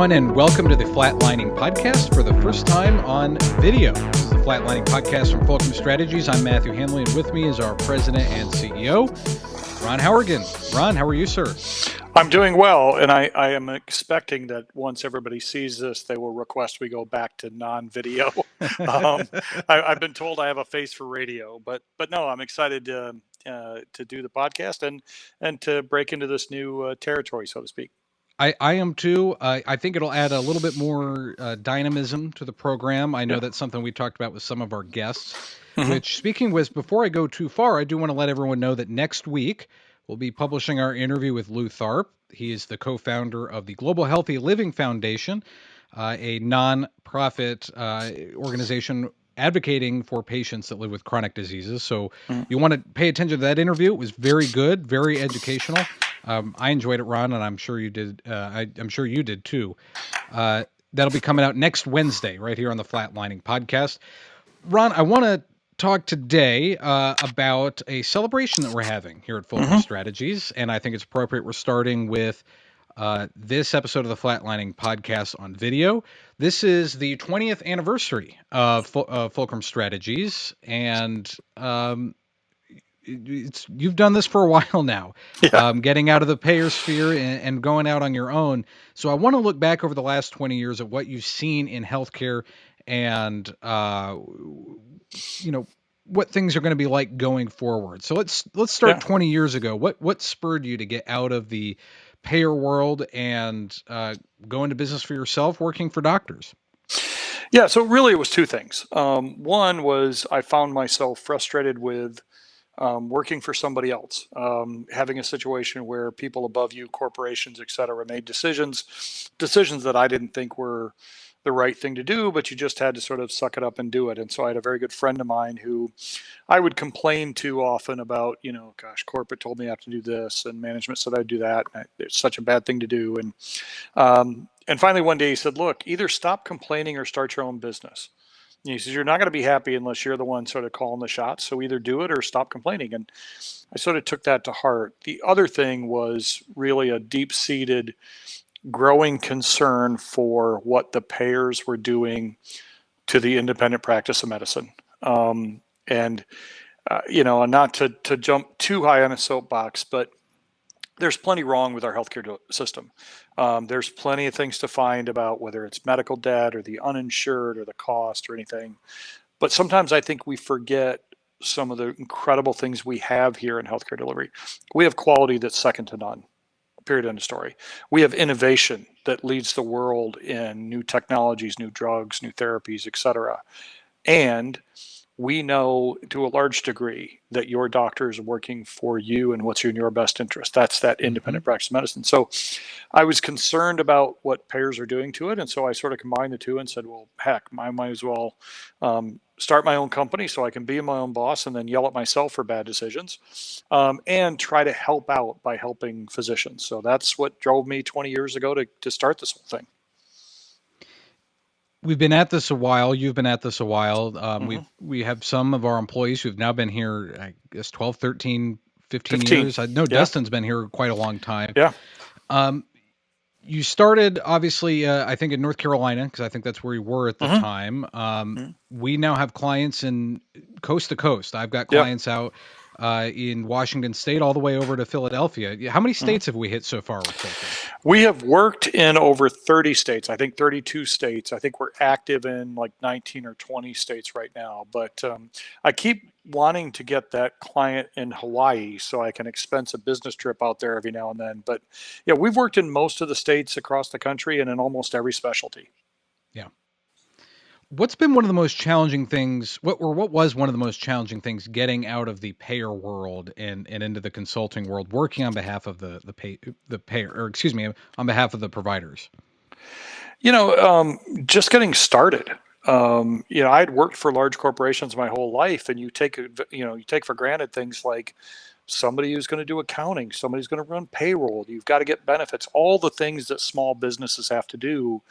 everyone, and welcome to the FLATLINING Podcast for the first time on video. This is the FLATLINING Podcast from Fulcrum Strategies. I'm Matthew Handley, and with me is our President and CEO, Ron Howrigon. Ron, how are you, sir? I'm doing well, and I am expecting that once everybody sees this, they will request we go back to non-video. I've been told I have a face for radio, but no, I'm excited to do the podcast and to break into this new territory, so to speak. I am too. I think it'll add a little bit more dynamism to the program. I know that's something we talked about with some of our guests, which, speaking with, before I go too far, I do want to let everyone know that next week we'll be publishing our interview with Lou Tharp. He is the co-founder of the Global Healthy Living Foundation, a non-profit organization advocating for patients that live with chronic diseases. So you want to pay attention to that interview. It was very good, very educational. I enjoyed it, Ron, and I'm sure you did. I'm sure you did too. That'll be coming out next Wednesday, right here on the FLATLINING Podcast. Ron, I want to talk today about a celebration that we're having here at Fulcrum Strategies, and I think it's appropriate we're starting with this episode of the FLATLINING Podcast on video. This is the 20th anniversary of Fulcrum Strategies, and you've done this for a while now, getting out of the payer sphere and going out on your own. So I want to look back over the last 20 years of what you've seen in healthcare and, what things are going to be like going forward. So let's start 20 years ago. What spurred you to get out of the payer world and go into business for yourself, working for doctors? Yeah, so really it was two things. One was I found myself frustrated with working for somebody else, having a situation where people above you, corporations, et cetera, made decisions that I didn't think were the right thing to do, but you just had to sort of suck it up and do it. And so I had a very good friend of mine who I would complain to often about, gosh, corporate told me I have to do this and management said I'd do that. It's such a bad thing to do. And finally one day he said, look, either stop complaining or start your own business. He says, you're not going to be happy unless you're the one sort of calling the shots. So either do it or stop complaining. And I sort of took that to heart. The other thing was really a deep-seated growing concern for what the payers were doing to the independent practice of medicine. And not to jump too high on a soapbox, but there's plenty wrong with our healthcare system. There's plenty of things to find about whether it's medical debt or the uninsured or the cost or anything. But sometimes I think we forget some of the incredible things we have here in healthcare delivery. We have quality that's second to none. Period, end of story. We have innovation that leads the world in new technologies, new drugs, new therapies, et cetera. And we know to a large degree that your doctor is working for you and what's in your best interest. That's that independent practice of medicine. So I was concerned about what payers are doing to it. And so I sort of combined the two and said, well, heck, I might as well start my own company so I can be my own boss and then yell at myself for bad decisions and try to help out by helping physicians. So that's what drove me 20 years ago to start this whole thing. We've been at this a while. You've been at this a while. We have some of our employees who've now been here, I guess, 12, 13, 15 years. I know Dustin's been here quite a long time. Yeah. You started, obviously, I think in North Carolina, because I think that's where you were at the time. We now have clients in coast to coast. I've got clients out in Washington State all the way over to Philadelphia. How many states have we hit so far with Fulcrum? We have worked in over 30 states, I think 32 states. I think we're active in like 19 or 20 states right now. But I keep wanting to get that client in Hawaii so I can expense a business trip out there every now and then. But yeah, we've worked in most of the states across the country and in almost every specialty. Yeah. What's been one of the most challenging things, what was one of the most challenging things getting out of the payer world and into the consulting world, working on behalf of the payer, or excuse me, on behalf of the providers? Just getting started. I'd worked for large corporations my whole life, and you take for granted things like somebody who's going to do accounting, somebody's going to run payroll, you've got to get benefits, all the things that small businesses have to do.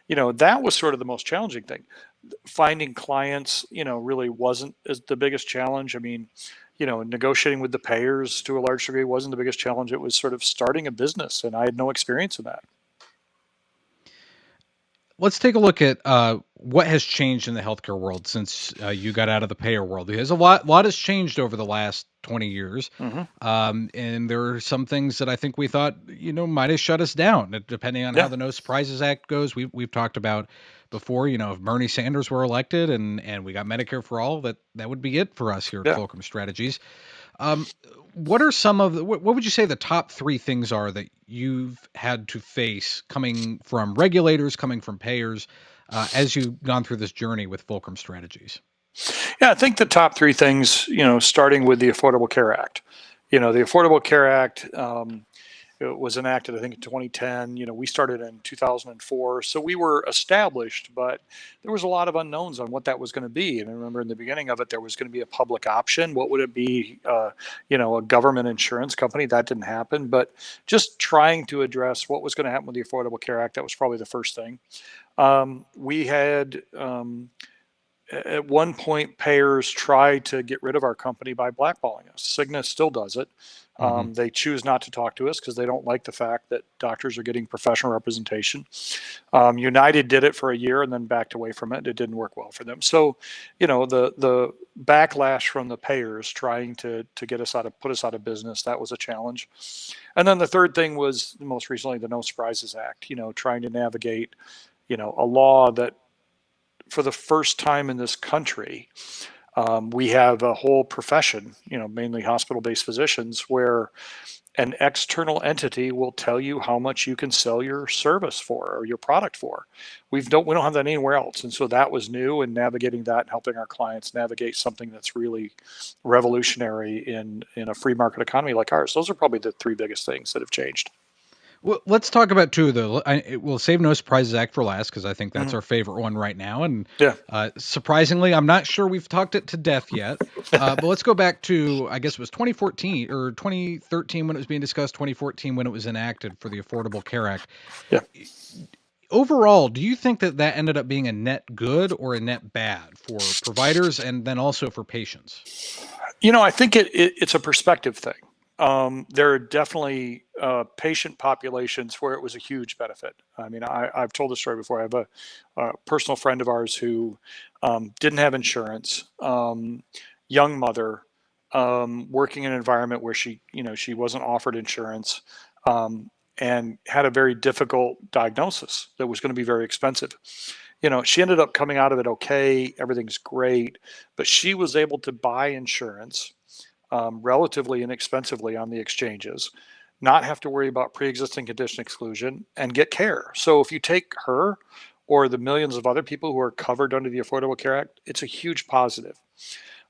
That was sort of the most challenging thing. Finding clients, really wasn't as the biggest challenge. I mean, negotiating with the payers to a large degree wasn't the biggest challenge. It was sort of starting a business, and I had no experience in that. Let's take a look at what has changed in the healthcare world since you got out of the payer world. Because a lot has changed over the last 20 years. Hmm. And there are some things that I think we thought, might have shut us down, depending on how Yeah. the No Surprises Act goes. We've talked about before, if Bernie Sanders were elected and we got Medicare for all, that would be it for us here at Yeah. Fulcrum Strategies. Um, what are what would you say the top three things are that you've had to face coming from regulators, coming from payers, as you've gone through this journey with Fulcrum Strategies? Yeah, I think the top three things, starting with the Affordable Care Act. The Affordable Care Act, it was enacted, I think, in 2010. We started in 2004. So we were established, but there was a lot of unknowns on what that was going to be. And I remember in the beginning of it, there was going to be a public option. What would it be? A government insurance company. That didn't happen. But just trying to address what was going to happen with the Affordable Care Act, that was probably the first thing. We had at one point, payers tried to get rid of our company by blackballing us. Cigna still does it. Hmm. They choose not to talk to us because they don't like the fact that doctors are getting professional representation. United did it for a year and then backed away from it. It didn't work well for them. So, the backlash from the payers trying to get us put us out of business, that was a challenge. And then the third thing was most recently the No Surprises Act. Trying to navigate, a law that for the first time in this country, we have a whole profession, mainly hospital-based physicians, where an external entity will tell you how much you can sell your service for or your product for. We don't have that anywhere else, and so that was new. And navigating that and helping our clients navigate something that's really revolutionary in a free market economy like ours. Those are probably the three biggest things that have changed. Well, let's talk about two, though. We'll save No Surprises Act for last because I think that's Mhm. our favorite one right now. And Yeah. surprisingly, I'm not sure we've talked it to death yet. But let's go back to, I guess it was 2014 or 2013 when it was being discussed, 2014 when it was enacted for the Affordable Care Act. Yeah. Overall, do you think that ended up being a net good or a net bad for providers and then also for patients? I think it's a perspective thing. There are definitely patient populations where it was a huge benefit. I mean, I've told this story before. I have a personal friend of ours who didn't have insurance, young mother, working in an environment where she wasn't offered insurance, and had a very difficult diagnosis that was going to be very expensive. She ended up coming out of it okay. Everything's great, but she was able to buy insurance relatively inexpensively on the exchanges, not have to worry about pre-existing condition exclusion, and get care. So if you take her or the millions of other people who are covered under the Affordable Care Act, it's a huge positive.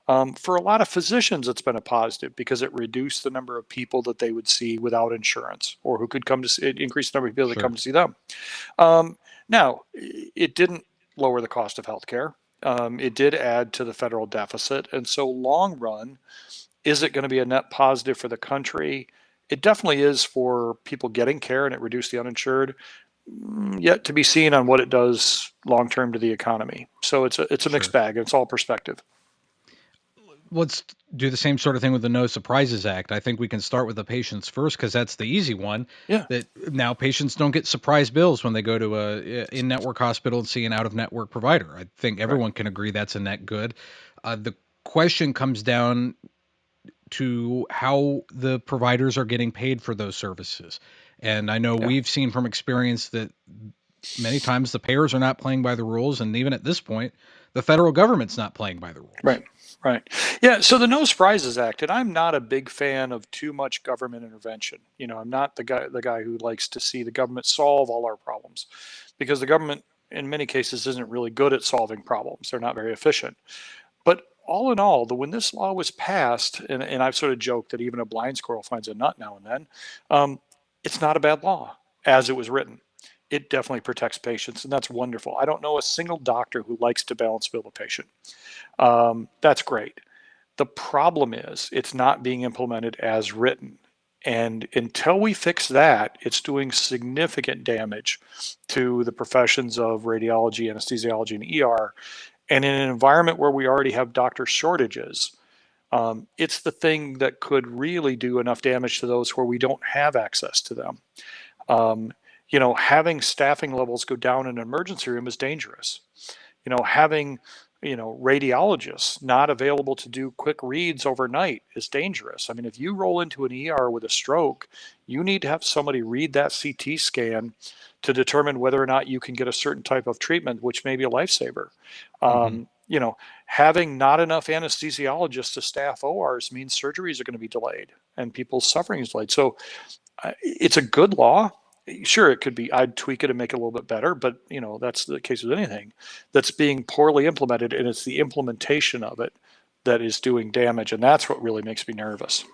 For a lot of physicians, it's been a positive because it reduced the number of people that they would see without insurance or who could come to it increased the number of people that Sure. come to see them. Now, it didn't lower the cost of healthcare. It did add to the federal deficit. And so, long run, is it going to be a net positive for the country? It definitely is for people getting care, and it reduced the uninsured. Yet to be seen on what it does long term to the economy. So it's a mixed Sure. bag. It's all perspective. Let's do the same sort of thing with the No Surprises Act. I think we can start with the patients first because that's the easy one. Yeah. That now patients don't get surprise bills when they go to a in-network hospital and see an out-of-network provider. I think Right. everyone can agree that's a net good. The question comes down to how the providers are getting paid for those services. And I know Yeah. we've seen from experience that many times the payers are not playing by the rules, and even at this point, the federal government's not playing by the rules. Right. Right. Yeah. So the No Surprises Act, and I'm not a big fan of too much government intervention. I'm not the guy who likes to see the government solve all our problems, because the government, in many cases, isn't really good at solving problems. They're not very efficient. But all in all, when this law was passed, and I've sort of joked that even a blind squirrel finds a nut now and then, it's not a bad law as it was written. It definitely protects patients, and that's wonderful. I don't know a single doctor who likes to balance bill a patient. That's great. The problem is it's not being implemented as written. And until we fix that, it's doing significant damage to the professions of radiology, anesthesiology, and ER. And in an environment where we already have doctor shortages, it's the thing that could really do enough damage to those where we don't have access to them. Um, Having staffing levels go down in an emergency room is dangerous. Having radiologists not available to do quick reads overnight is dangerous. I mean, if you roll into an ER with a stroke, you need to have somebody read that CT scan to determine whether or not you can get a certain type of treatment, which may be a lifesaver. Having not enough anesthesiologists to staff ORs means surgeries are going to be delayed and people's suffering is delayed. So it's a good law. Sure, it could be, I'd tweak it and make it a little bit better, but that's the case with anything that's being poorly implemented, and it's the implementation of it that is doing damage, and that's what really makes me nervous.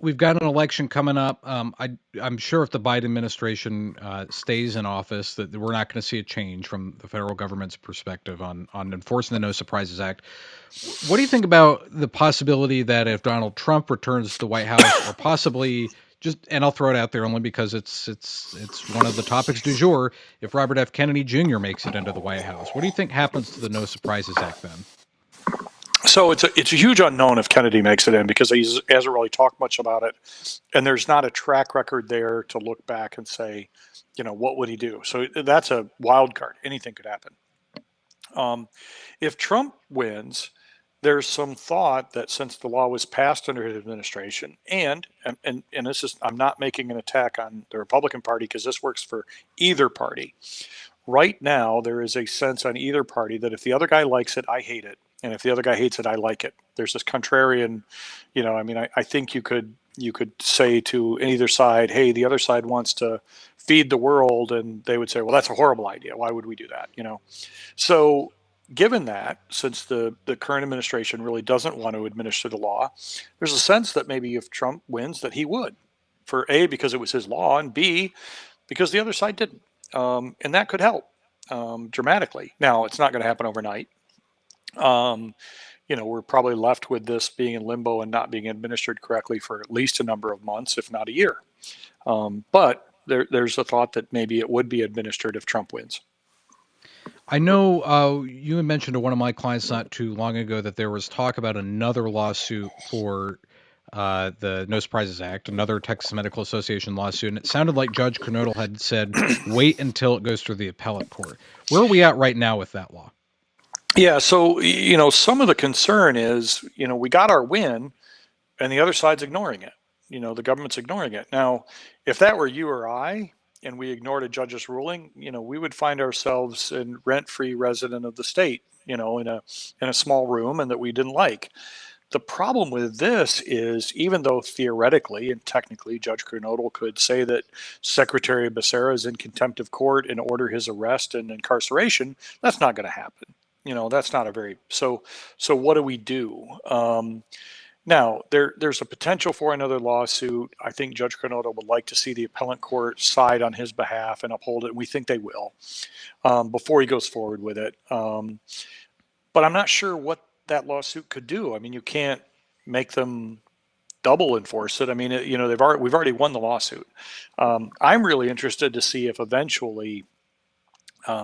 We've got an election coming up. I'm sure if the Biden administration stays in office, that we're not going to see a change from the federal government's perspective on enforcing the No Surprises Act. What do you think about the possibility that if Donald Trump returns to the White House, or possibly and I'll throw it out there only because it's one of the topics du jour, if Robert F. Kennedy Jr. makes it into the White House, what do you think happens to the No Surprises Act then? So it's a huge unknown if Kennedy makes it in, because he hasn't really talked much about it, and there's not a track record there to look back and say, what would he do? So that's a wild card. Anything could happen. If Trump wins, there's some thought that since the law was passed under his administration, and this is, I'm not making an attack on the Republican Party because this works for either party. Right now, there is a sense on either party that if the other guy likes it, I hate it. And if the other guy hates it, I like it. There's this contrarian, I think you could say to either side, hey, the other side wants to feed the world, and they would say, well, that's a horrible idea. Why would we do that? So given that, since the current administration really doesn't want to administer the law, there's a sense that maybe if Trump wins, that he would, for A, because it was his law, and B, because the other side didn't. And that could help dramatically. Now, it's not going to happen overnight. We're probably left with this being in limbo and not being administered correctly for at least a number of months, if not a year. But there's a thought that maybe it would be administered if Trump wins. I know you had mentioned to one of my clients not too long ago that there was talk about another lawsuit for the No Surprises Act, another Texas Medical Association lawsuit, and it sounded like Judge Kernodle had said, wait until it goes through the appellate court. Where are we at right now with that law? Yeah, so, some of the concern is, we got our win, and the other side's ignoring it. The government's ignoring it. Now, if that were you or I, and we ignored a judge's ruling, we would find ourselves in rent-free resident of the state, in a small room, and that we didn't like. The problem with this is, even though theoretically and technically Judge Kernodle could say that Secretary Becerra is in contempt of court and order his arrest and incarceration, that's not going to happen. That's not a very, so what do we do? Now, there's a potential for another lawsuit. I think Judge Kernodle would like to see the appellate court side on his behalf and uphold it. And we think they will before he goes forward with it. But I'm not sure what that lawsuit could do. I mean, you can't make them double enforce it. I mean, we've already won the lawsuit. I'm really interested to see if eventually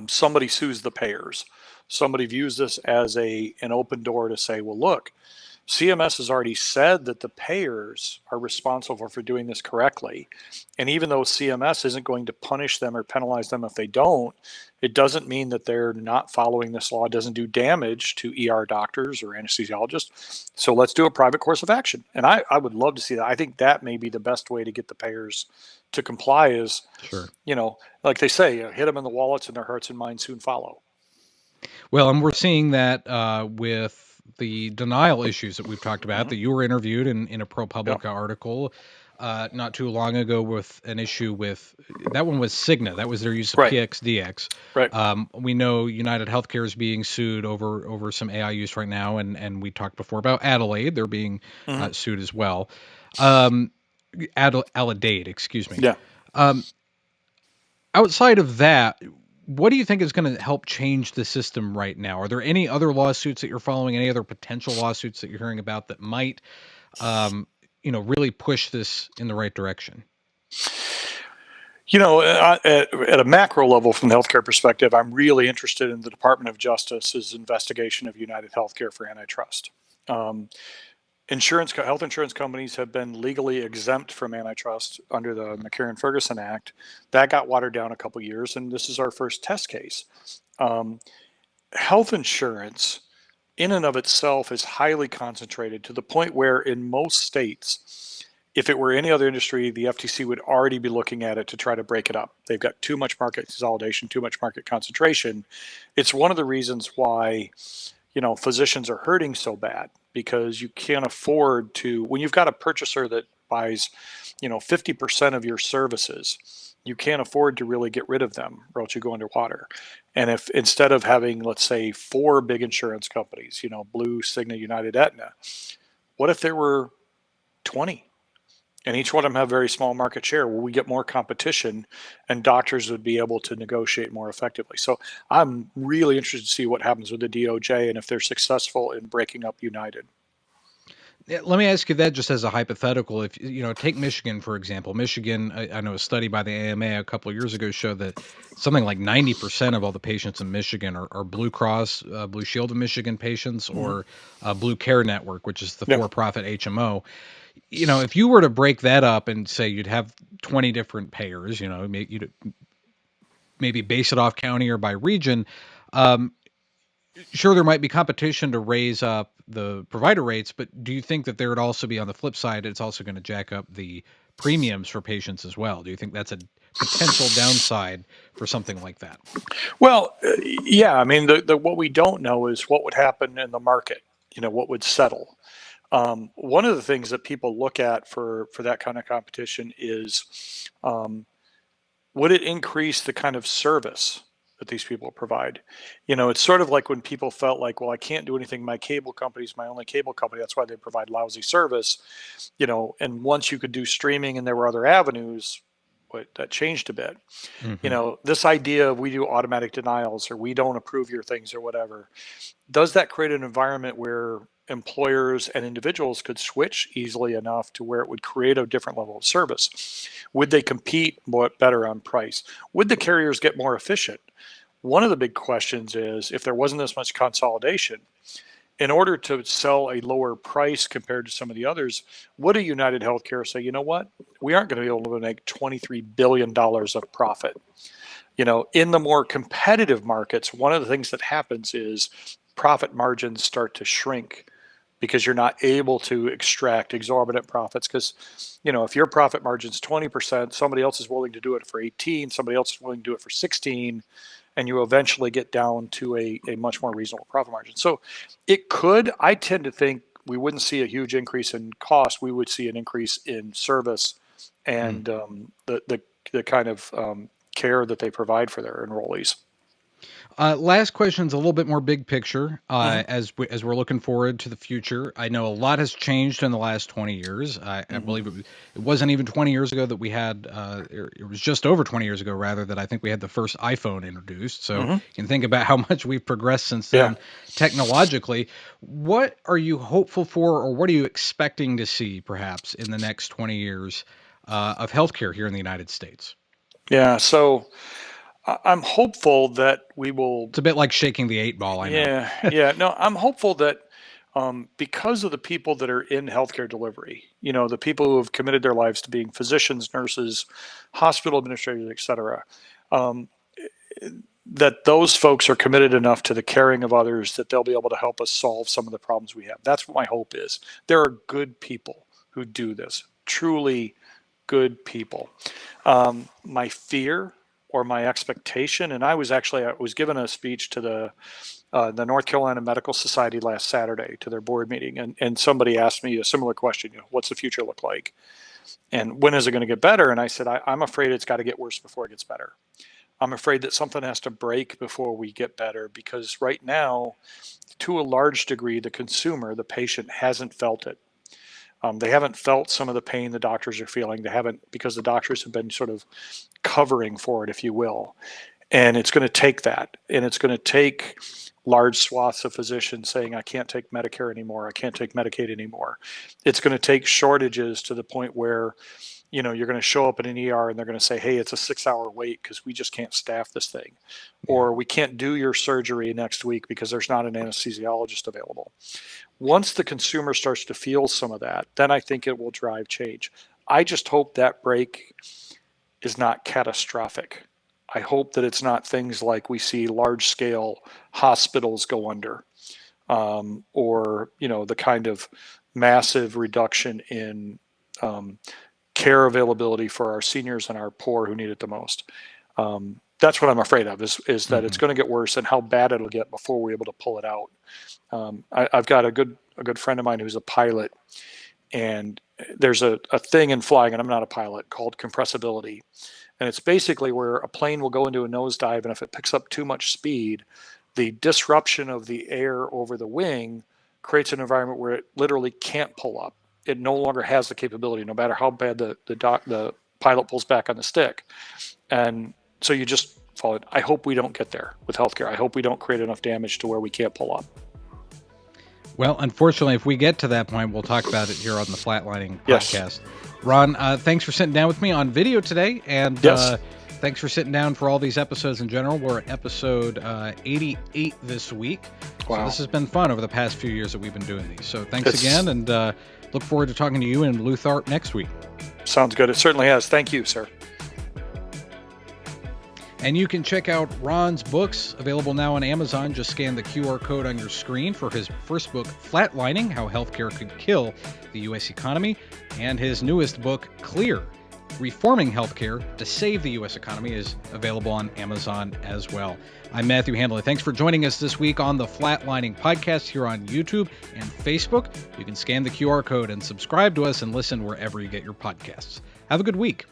somebody sues the payers. Somebody views this as an open door to say, well, look, CMS has already said that the payers are responsible for doing this correctly. And even though CMS isn't going to punish them or penalize them if they don't, it doesn't mean that they're not following this law. It doesn't do damage to ER doctors or anesthesiologists. So let's do a private course of action. And I would love to see that. I think that may be the best way to get the payers to comply is, sure. Like they say, hit them in the wallets and their hearts and minds soon follow. Well, and we're seeing that with the denial issues that we've talked about, that you were interviewed in a ProPublica article not too long ago with an issue with, that one was Cigna. That was their use of PXDX. Right. We know United Healthcare is being sued over some AI use right now, and we talked before about Adelaide. They're being sued as well. Adelaide, excuse me. Yeah. Outside of that, what do you think is going to help change the system right now? Are there any other lawsuits that you're following, any other potential lawsuits that you're hearing about that might, really push this in the right direction? At a macro level from the healthcare perspective, I'm really interested in the Department of Justice's investigation of United Healthcare for antitrust. health insurance companies have been legally exempt from antitrust under the McCarran-Ferguson Act. That got watered down a couple years, and this is our first test case. Health insurance in and of itself is highly concentrated to the point where in most states, if it were any other industry, the FTC would already be looking at it to try to break it up. They've got too much market consolidation, too much market concentration. It's one of the reasons why, physicians are hurting so bad, because you can't afford to, when you've got a purchaser that buys, 50% of your services, you can't afford to really get rid of them or else you go underwater. And if instead of having, let's say, 4 big insurance companies, Blue, Cigna, United, Aetna, what if there were 20? And each one of them have very small market share. Well, we get more competition and doctors would be able to negotiate more effectively. So I'm really interested to see what happens with the DOJ and if they're successful in breaking up United. Let me ask you that just as a hypothetical. If take Michigan, for example. Michigan, I know a study by the AMA a couple of years ago showed that something like 90% of all the patients in Michigan are Blue Cross, Blue Shield of Michigan patients, or Blue Care Network, which is the for-profit HMO. If you were to break that up and say you'd have 20 different payers, you'd maybe base it off county or by region. Sure, there might be competition to raise up the provider rates, but do you think that there would also be, on the flip side, it's also going to jack up the premiums for patients as well? Do you think that's a potential downside for something like that? Well, yeah. I mean, what we don't know is what would happen in the market. What would settle. One of the things that people look at for that kind of competition is, would it increase the kind of service that these people provide? It's sort of like when people felt like, well, I can't do anything. My cable company is my only cable company. That's why they provide lousy service. And once you could do streaming and there were other avenues, that changed a bit. Mm-hmm. This idea of we do automatic denials or we don't approve your things or whatever, does that create an environment where employers and individuals could switch easily enough to where it would create a different level of service? Would they compete better on price? Would the carriers get more efficient? One of the big questions is, if there wasn't this much consolidation, in order to sell a lower price compared to some of the others, would a United Healthcare say, you know what, we aren't going to be able to make $23 billion of profit? In the more competitive markets, one of the things that happens is profit margins start to shrink because you're not able to extract exorbitant profits. Because, if your profit margin's 20%, somebody else is willing to do it for 18, somebody else is willing to do it for 16, and you eventually get down to a much more reasonable profit margin. So I tend to think we wouldn't see a huge increase in cost. We would see an increase in service and the kind of care that they provide for their enrollees. Last question's a little bit more big picture. As we're looking forward to the future, I know a lot has changed in the last 20 years. I believe it wasn't even 20 years ago that we had, it was just over 20 years ago, rather, that I think we had the first iPhone introduced. So you can think about how much we've progressed since then technologically. What are you hopeful for, or what are you expecting to see perhaps in the next 20 years of healthcare here in the United States? Yeah, so I'm hopeful that we will. It's a bit like shaking the 8 ball, I know. Yeah. No, I'm hopeful that because of the people that are in healthcare delivery, the people who have committed their lives to being physicians, nurses, hospital administrators, et cetera, that those folks are committed enough to the caring of others that they'll be able to help us solve some of the problems we have. That's what my hope is. There are good people who do this, truly good people. My fear or my expectation, and I was given a speech to the North Carolina Medical Society last Saturday to their board meeting, and somebody asked me a similar question, what's the future look like? And when is it going to get better? And I said, I'm afraid it's got to get worse before it gets better. I'm afraid that something has to break before we get better, because right now, to a large degree, the consumer, the patient, hasn't felt it. They haven't felt some of the pain the doctors are feeling. They haven't, because the doctors have been sort of covering for it, if you will. And it's going to take that. And it's going to take large swaths of physicians saying, I can't take Medicare anymore. I can't take Medicaid anymore. It's going to take shortages to the point where, you're going to show up in an ER and they're going to say, hey, it's a 6-hour wait because we just can't staff this thing. Or we can't do your surgery next week because there's not an anesthesiologist available. Once the consumer starts to feel some of that, then I think it will drive change. I just hope that break is not catastrophic. I hope that it's not things like we see large scale hospitals go under, or the kind of massive reduction in care availability for our seniors and our poor who need it the most. That's what I'm afraid of, is that it's going to get worse, and how bad it'll get before we're able to pull it out. I've got a good friend of mine who's a pilot, and there's a thing in flying, and I'm not a pilot, called compressibility. And it's basically where a plane will go into a nosedive, and if it picks up too much speed, the disruption of the air over the wing creates an environment where it literally can't pull up. It no longer has the capability, no matter how bad the pilot pulls back on the stick. And so you just follow it. I hope we don't get there with healthcare. I hope we don't create enough damage to where we can't pull up. Well, unfortunately, if we get to that point, we'll talk about it here on the Flatlining Yes. Podcast. Ron, thanks for sitting down with me on video today, and Yes. thanks for sitting down for all these episodes in general. We're at episode 88 this week. Wow. So this has been fun over the past few years that we've been doing these. So thanks again, and look forward to talking to you and Lutharp next week. Sounds good. It certainly has. Thank you, sir. And you can check out Ron's books, available now on Amazon. Just scan the QR code on your screen for his first book, Flatlining: How Healthcare Could Kill the U.S. Economy, and his newest book, Clear: Reforming Healthcare to Save the U.S. Economy, is available on Amazon as well. I'm Matthew Handley. Thanks for joining us this week on the Flatlining Podcast here on YouTube and Facebook. You can scan the QR code and subscribe to us and listen wherever you get your podcasts. Have a good week.